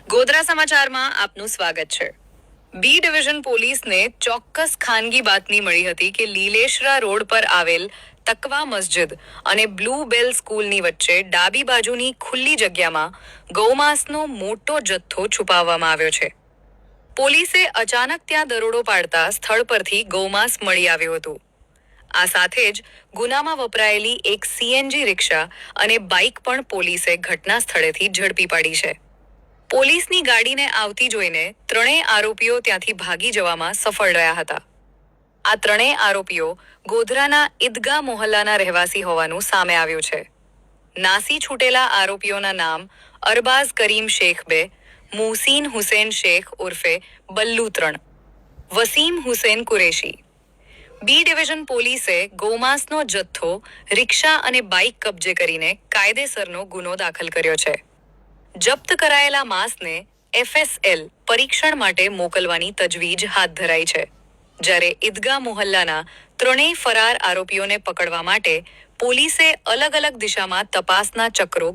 ગોધરા સમાચારમાં આપનું સ્વાગત છે। બી ડિવિઝન પોલીસને ચોક્કસ ખાનગી બાતમી મળી હતી કે લીલેશરા રોડ પર આવેલ તકવા મસ્જિદ અને બ્લુ બેલ સ્કૂલની વચ્ચે ડાબી બાજુની ખુલ્લી જગ્યામાં ગૌમાંસનો મોટો જથ્થો છુપાવવામાં આવ્યો છે। પોલીસે અચાનક ત્યાં દરોડો પાડતા સ્થળ પરથી ગૌમાંસ મળી આવ્યું હતું। આ સાથે જ ગુનામાં વપરાયેલી એક સીએનજી રિક્ષા અને બાઇક પણ પોલીસે ઘટના સ્થળેથી ઝડપી પાડી છે। પોલીસની ગાડીને આવતી જોઈને ત્રણેય આરોપીઓ ત્યાંથી ભાગી જવામાં સફળ રહ્યા હતા। આ ત્રણેય આરોપીઓ ગોધરાના ઈદગાહ મોહલ્લાના રહેવાસી હોવાનું સામે આવ્યું છે। નાસી છૂટેલા આરોપીઓના નામ અરબાઝ કરીમ શેખ 2, મુહસીન હુસૈન શેખ ઉર્ફે બલ્લુ 3, વસીમ હુસૈન કુરેશી। બી ડિવિઝન પોલીસે ગૌમાંસનો જથ્થો, રિક્ષા અને બાઇક કબજે કરીને કાયદેસરનો ગુનો દાખલ કર્યો છે। જપ્ત કરાયેલા માંસને એફએસએલ પરીક્ષણ માટે મોકલવાની તજવીજ હાથ ધરાઈ છે। જ્યારે ઈદગાહ મોહલ્લાના ત્રણેય ફરાર આરોપીઓને પકડવા માટે પોલીસે અલગ અલગ દિશામાં તપાસના ચક્રો